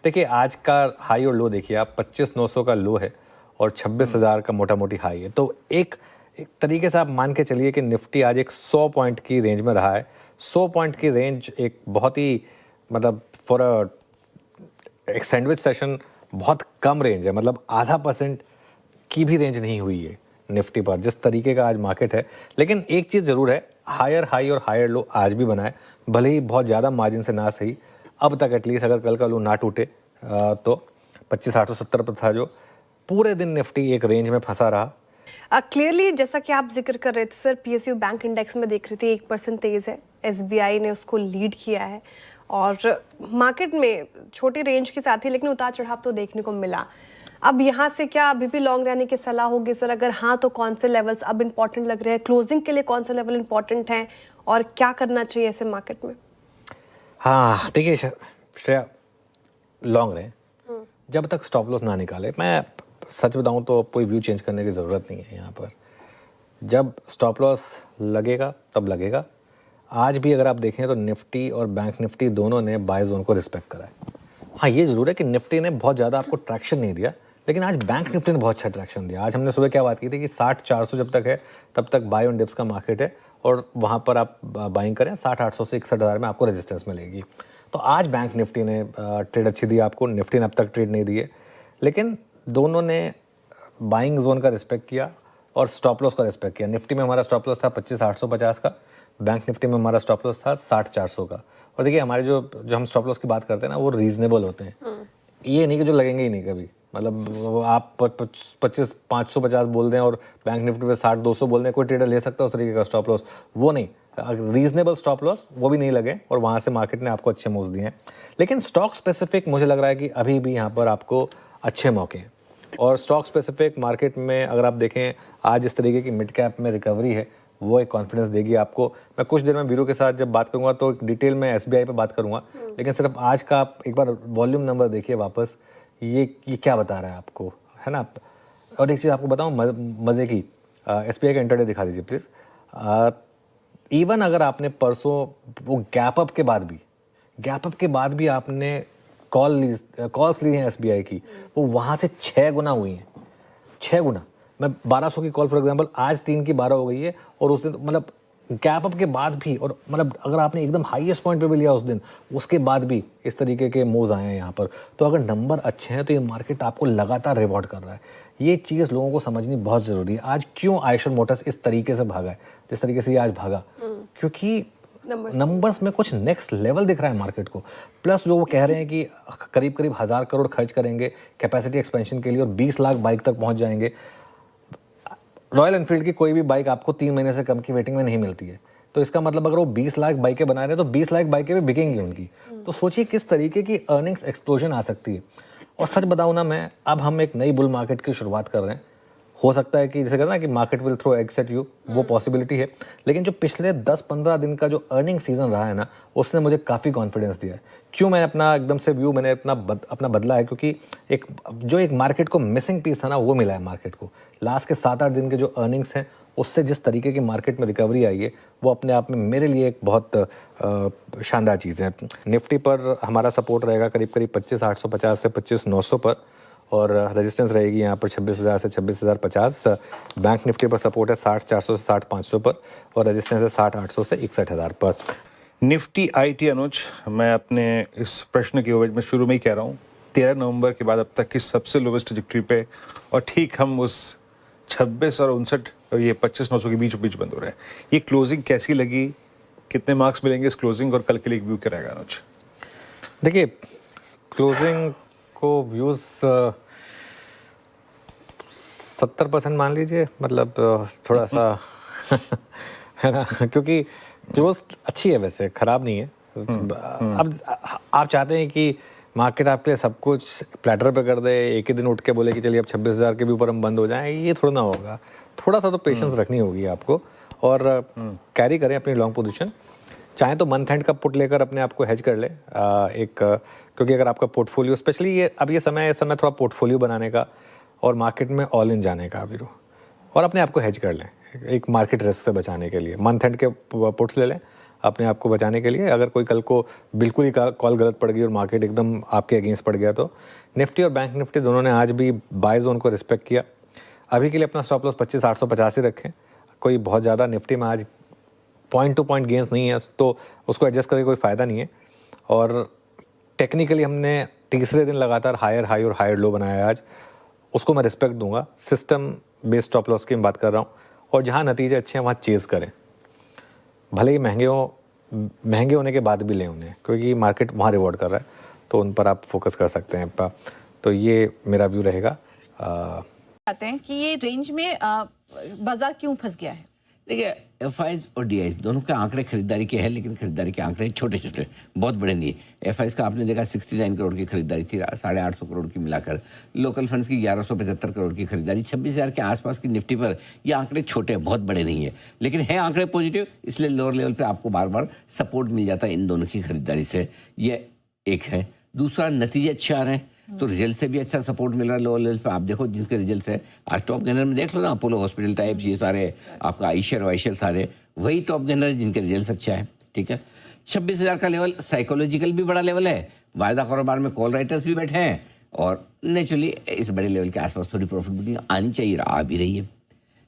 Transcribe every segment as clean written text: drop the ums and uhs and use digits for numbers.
देखिए आज का हाई और लो देखिए आप, 25,900 का लो है और 26,000 का मोटा मोटी हाई है। तो एक तरीके से आप मान के चलिए कि निफ्टी आज एक 100 पॉइंट की रेंज में रहा है। 100 पॉइंट की रेंज एक बहुत ही मतलब एक सैंडविच सेशन बहुत कम रेंज है, मतलब आधा % की भी रेंज नहीं हुई है निफ्टी पर जिस तरीके का आज मार्केट है। लेकिन एक चीज़ ज़रूर है, हायर हाई और हायर लो आज भी बना है, भले ही बहुत ज़्यादा मार्जिन से ना सही अब तक एटलीस्ट, अगर कल का लो ना टूटे तो 25,870 पर था जो पूरे दिन निफ्टी एक रेंज में फंसा रहा। क्लियरली जैसा कि आप जिक्र कर रहे थे सर, पीएसयू बैंक इंडेक्स में देख रही थी 1% तेज है, एसबीआई ने उसको लीड किया है और मार्केट में छोटी रेंज के साथ ही लेकिन उतार चढ़ाव तो देखने को मिला। अब यहाँ से क्या अभी भी लॉन्ग रहने की सलाह होगी सर? अगर हाँ तो कौन से लेवल्स अब इम्पोर्टेंट लग रहे हैं, क्लोजिंग के लिए कौन से लेवल इम्पोर्टेंट हैं और क्या करना चाहिए ऐसे मार्केट में? हाँ देखिए श्रेया, लॉन्ग रहे जब तक स्टॉप लॉस ना निकाले। मैं सच बताऊं तो कोई व्यू चेंज करने की ज़रूरत नहीं है यहाँ पर। जब स्टॉप लॉस लगेगा तब लगेगा। आज भी अगर आप देखें तो निफ्टी और बैंक निफ्टी दोनों ने बाय जोन को रिस्पेक्ट करा है। हाँ ये ज़रूर है कि निफ्टी ने बहुत ज़्यादा आपको ट्रैक्शन नहीं दिया, लेकिन आज बैंक निफ्टी ने बहुत अच्छा ट्रैक्शन दिया। आज हमने सुबह क्या बात की थी कि 60,400 जब तक है तब तक बाय ऑन डिप्स का मार्केट है और वहाँ पर आप बाइंग करें। 60,800 से 61,000 में आपको रेजिस्टेंस मिलेगी। तो आज बैंक निफ्टी ने ट्रेड अच्छी दी आपको, निफ्टी ने अब तक ट्रेड नहीं दी है, लेकिन दोनों ने बाइंग जोन का रिस्पेक्ट किया और स्टॉप लॉस का रिस्पेक्ट किया। निफ्टी में हमारा स्टॉप लॉस था 25,850 का, बैंक निफ्टी में हमारा स्टॉप लॉस था 60,400 का। और देखिए हमारे जो हम स्टॉप लॉस की बात करते हैं ना, वो रीजनेबल होते हैं। ये नहीं कि जो लगेंगे ही नहीं कभी, मतलब आप 25,550 बोल दें और बैंक निफ्टी पे 60,200 बोल दें, कोई ट्रेडर ले सकता है उस तरीके का स्टॉप लॉस, वो नहीं। रीजनेबल स्टॉप लॉस वो भी नहीं लगे और वहाँ से मार्केट ने आपको अच्छे मूव्स दिए हैं। लेकिन स्टॉक स्पेसिफिक मुझे लग रहा है कि अभी भी यहाँ पर आपको अच्छे मौके हैं। और स्टॉक स्पेसिफिक मार्केट में अगर आप देखें आज इस तरीके की मिड कैप में रिकवरी है, वो एक कॉन्फिडेंस देगी आपको। मैं कुछ देर में वीरू के साथ जब बात करूंगा तो डिटेल में एसबीआई पे बात करूंगा, लेकिन सिर्फ आज का आप एक बार वॉल्यूम नंबर देखिए वापस, ये क्या बता रहा है आपको, है ना। और एक चीज़ आपको बताऊं मज़े की, एसबीआई का इंटरडे दिखा दीजिए प्लीज़। इवन अगर आपने परसों वो गैप अप के बाद भी आपने कॉल्स ली हैं एसबीआई की, वो वहाँ से 6 गुना हुई हैं, 6 गुना। मैं 1200 की कॉल फॉर एग्जांपल आज 3 की 12 हो गई है और उस दिन मतलब गैप अप के बाद भी, और मतलब अगर आपने एकदम हाईएस्ट पॉइंट पे भी लिया उस दिन, उसके बाद भी इस तरीके के मूव्स आए हैं यहाँ पर। तो अगर नंबर अच्छे हैं तो ये मार्केट आपको लगातार रिवॉर्ड कर रहा है। ये चीज़ लोगों को समझनी बहुत ज़रूरी है। आज क्यों आयशर मोटर्स इस तरीके से भागा है जिस तरीके से ये आज भागा, क्योंकि नंबर्स में कुछ नेक्स्ट लेवल दिख रहा है मार्केट को। प्लस जो वो कह रहे हैं कि करीब 1,000 करोड़ खर्च करेंगे कैपेसिटी एक्सपेंशन के लिए और 20 लाख बाइक तक पहुंच जाएंगे। रॉयल एनफील्ड की कोई भी बाइक आपको 3 महीने से कम की वेटिंग में नहीं मिलती है, तो इसका मतलब अगर वो 20 लाख बाइकें बना रहे हैं तो 20 लाख बाइकें भी बिकेंगी उनकी। तो सोचिए किस तरीके की अर्निंग्स एक्सप्लोजन आ सकती है। और सच बताऊं ना मैं, अब हम एक नई बुल मार्केट की शुरुआत कर रहे हैं। हो सकता है कि जैसे कहते हैं ना कि market will throw eggs at you, वो पॉसिबिलिटी है। लेकिन जो पिछले 10-15 दिन का जो अर्निंग सीजन रहा है ना, उसने मुझे काफ़ी कॉन्फिडेंस दिया है। क्यों मैं अपना एकदम से व्यू मैंने अपना बदला है, क्योंकि एक मार्केट को मिसिंग पीस था ना, वो मिला है मार्केट को। लास्ट के 7-8 दिन के जो अर्निंग्स हैं उससे जिस तरीके की मार्केट में रिकवरी आई है, वो अपने आप में मेरे लिए एक बहुत शानदार चीज़ है। निफ्टी पर हमारा सपोर्ट रहेगा करीब 25,850 से 25,900 पर, और रेजिस्टेंस रहेगी यहाँ पर 26,000 से 26,050। बैंक निफ्टी पर सपोर्ट है 60,400 से 60,500 पर, और रेजिस्टेंस है 60,800 से 61,000 पर। निफ्टी आईटी अनुज, मैं अपने इस प्रश्न की ओवेज में शुरू में ही कह रहा हूँ 13 नवंबर के बाद अब तक की सबसे लोवेस्ट ट्रैजेक्टरी पे, और ठीक हम उस 26 और 59 और ये 25,900 के बीच बंद हो रहे हैं। ये क्लोजिंग कैसी लगी, कितने मार्क्स मिलेंगे इस क्लोजिंग, और कल के लिए व्यू क्या रहेगा अनुज? देखिए क्लोजिंग को व्यूज़ 70% मान लीजिए, मतलब थोड़ा सा है ना, क्योंकि क्लोज अच्छी है, वैसे ख़राब नहीं है। अब आप चाहते हैं कि मार्केट आपके लिए सब कुछ प्लेटर पे कर दे, एक ही दिन उठ के बोले कि चलिए अब 26,000 के भी ऊपर हम बंद हो जाएं, ये थोड़ा ना होगा। थोड़ा सा तो पेशेंस रखनी होगी आपको, और कैरी करें अपनी लॉन्ग पोजीशन। चाहे तो मंथ एंड का पुट लेकर अपने आप को हेज कर ले क्योंकि अगर आपका पोर्टफोलियो, स्पेशली ये समय थोड़ा पोर्टफोलियो बनाने का और मार्केट में ऑल इन जाने का वीरू, और अपने आप को हेज कर लें एक मार्केट रिस्क से बचाने के लिए। मंथ एंड के पुट्स ले लें, अपने आप को बचाने के लिए। अगर कोई कल को बिल्कुल ही कॉल गलत पड़ गई और मार्केट एकदम आपके अगेंस्ट पड़ गया तो निफ्टी और बैंक निफ्टी दोनों ने आज भी बाय जोन को रिस्पेक्ट किया। अभी के लिए अपना स्टॉप लॉस 25,850 ही रखें। कोई बहुत ज़्यादा निफ्टी में आज पॉइंट टू पॉइंट गेंस नहीं है तो उसको एडजस्ट करके कोई फ़ायदा नहीं है। और टेक्निकली हमने तीसरे दिन लगातार हायर हाई और हायर लो बनाया है आज, उसको मैं रिस्पेक्ट दूंगा। सिस्टम बेस्ड स्टॉप लॉस की मैं बात कर रहा हूँ और जहाँ नतीजे अच्छे हैं वहाँ चेज़ करें, भले ही महंगे होने के बाद भी लें उन्हें, क्योंकि मार्केट वहाँ रिवॉर्ड कर रहा है तो उन पर आप फोकस कर सकते हैं। तो ये मेरा व्यू रहेगा। आते हैं कि ये रेंज में बाजार क्यों फंस गया है? देखिए, एफआईज और डीआईज दोनों के आंकड़े खरीदारी के हैं, लेकिन खरीदारी के आंकड़े छोटे छोटे, बहुत बड़े नहीं। एफआईज का आपने देखा 69 करोड़ की खरीदारी थी, 850 करोड़ की मिलाकर। लोकल फंड्स की 1175 करोड़ की खरीदारी, 26,000 के आसपास की निफ्टी पर ये आंकड़े छोटे हैं, बहुत बड़े नहीं है, लेकिन है आंकड़े पॉजिटिव, इसलिए लोअर लेवल पर आपको बार बार सपोर्ट मिल जाता है इन दोनों की खरीदारी से। ये एक है। दूसरा, नतीजे अच्छे आ रहे हैं तो रिजल्ट से भी अच्छा सपोर्ट मिल रहा है लोअर लेवल पे। आप देखो जिनके रिजल्ट है, आज टॉप गेनर में देख लो ना, अपोलो हॉस्पिटल टाइप, ये सारे आपका आइशर वाइशर सारे वही टॉप गेनर जिनके रिजल्ट अच्छा है। ठीक है, 26,000 का लेवल साइकोलॉजिकल भी बड़ा लेवल है, वायदा कारोबार में कॉल राइटर्स भी बैठे हैं और नेचुरली इस बड़े लेवल के आसपास थोड़ी प्रॉफिट बुकिंग आनी चाहिए, आ भी रही है।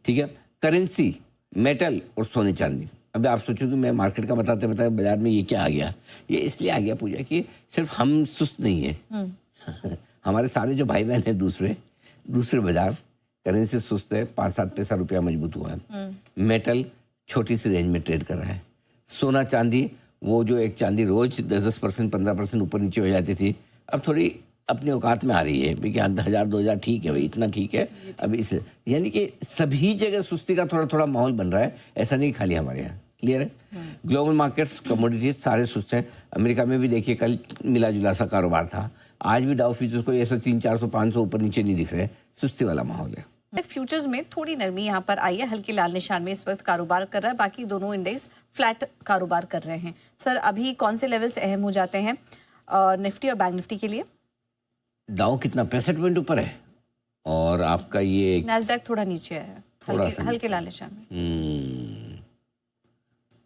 ठीक है, करेंसी, मेटल और सोने चांदी। अभी आप सोचो कि मैं मार्केट का बताते बताते बाजार में ये क्या आ गया, ये इसलिए आ गया पूजा कि सिर्फ हम सुस्त नहीं है हमारे सारे जो भाई बहन हैं दूसरे बाजार करेंसी सुस्त है, 5-7 पैसा रुपया मजबूत हुआ है। मेटल छोटी सी रेंज में ट्रेड कर रहा है। सोना चांदी, वो जो एक चांदी रोज 10% 15% ऊपर नीचे हो जाती थी, अब थोड़ी अपनी औकात में आ रही है। कि 1,000-2,000 ठीक है भाई, इतना ठीक है अभी इस, यानी कि सभी जगह सुस्ती का थोड़ा थोड़ा माहौल बन रहा है, ऐसा नहीं खाली हमारे यहाँ। क्लियर है? ग्लोबल मार्केट्स, कमोडिटीज सारे सुस्त हैं। अमेरिका में भी देखिए कल मिला जुला सा कारोबार था, आज भी डाउ फ्यूचर्स को ऐसा 300-400-500 ऊपर नीचे नहीं दिख रहे, सुस्ती वाला माहौल है। फ्यूचर्स में थोड़ी नरमी यहाँ पर आई है, हल्के लाल निशान में इस वक्त कारोबार कर रहा है, बाकी दोनों इंडेक्स फ्लैट कारोबार कर रहे हैं। सर, अभी कौन से लेवल्स अहम हो जाते हैं निफ्टी और बैंक निफ्टी के लिए? डाउ कितना 65 पॉइंट ऊपर है और आपका ये नैस्डैक थोड़ा नीचे है, हल्के लाल निशान में।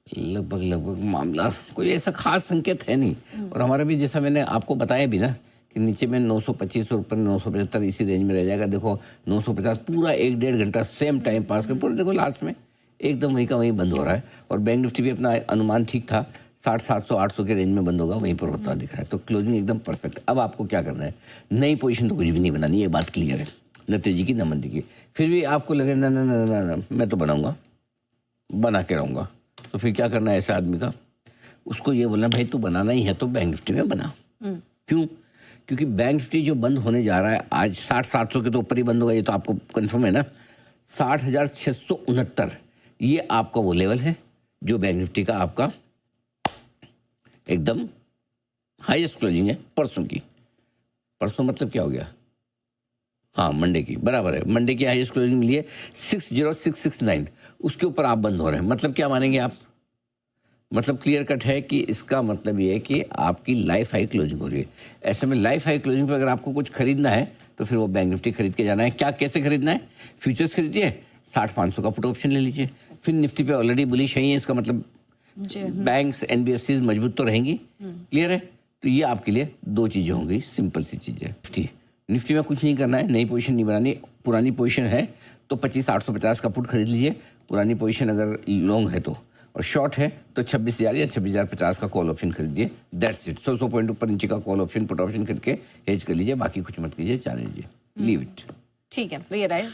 लगभग मामला कोई ऐसा खास संकेत है नहीं। और हमारा भी जैसा मैंने आपको बताया भी ना कि नीचे में 925 और ऊपर 975 इसी रेंज में रह जाएगा। देखो 950 पूरा 1-1.5 घंटा सेम टाइम पास कर पूरा, देखो लास्ट में एकदम वहीं का वहीं बंद हो रहा है। और बैंक निफ्टी भी अपना अनुमान ठीक था, 60-700-800 के रेंज में बंद होगा, वहीं पर होता दिख रहा है। तो क्लोजिंग एकदम परफेक्ट। अब आपको क्या करना है, नई पोजीशन तो कुछ भी नहीं बनानी, ये बात क्लियर है, न तेजी की न मंदी की। फिर भी आपको लगे ना ना ना ना ना मैं तो बनाऊंगा, बना के रहूँगा, तो फिर क्या करना है ऐसे आदमी का, उसको ये बोलना भाई तू बनाना ही है तो बैंक निफ्टी में बना। क्यों? क्योंकि बैंक निफ्टी जो बंद होने जा रहा है आज 60-700 के तो ऊपर ही बंद होगा, ये तो आपको कंफर्म है ना। 60,669 ये आपका वो लेवल है जो बैंक निफ्टी का आपका एकदम हाईएस्ट क्लोजिंग है परसों की। परसों मतलब क्या हो गया, हाँ मंडे की, बराबर है, मंडे की हाईएस्ट क्लोजिंग मिली है 60,669, उसके ऊपर आप बंद हो रहे हैं। मतलब क्या मानेंगे आप, मतलब क्लियर कट है कि इसका मतलब ये है कि आपकी लाइफ हाई क्लोजिंग हो रही है। ऐसे में लाइफ हाई क्लोजिंग पर अगर आपको कुछ खरीदना है तो फिर वो बैंक निफ्टी खरीद के जाना है। क्या कैसे खरीदना है, फ्यूचर्स खरीदिए, 60-500 का पुट ऑप्शन ले लीजिए। फिर निफ्टी पे ऑलरेडी बुलिश है, इसका मतलब बैंक्स एनबीएफसीज मजबूत तो रहेंगी। क्लियर है? तो ये आपके लिए दो चीज़ें होंगी, सिंपल सी चीज़ें। निफ्टी में कुछ नहीं करना है, नई पोजीशन नहीं बनानी, पुरानी पोजीशन है तो 25,850 का पुट खरीद लीजिए, पुरानी पोजीशन अगर लॉन्ग है तो, और शॉर्ट है तो 26,000 या 26,050 का कॉल ऑप्शन खरीदिए। That's it. 100 पॉइंट ऊपर नीचे का कॉल ऑप्शन पुट ऑप्शन करके हेज कर लीजिए, बाकी कुछ मत कीजिए, चले लीजिए, लीव इट। ठीक है, क्लियर है।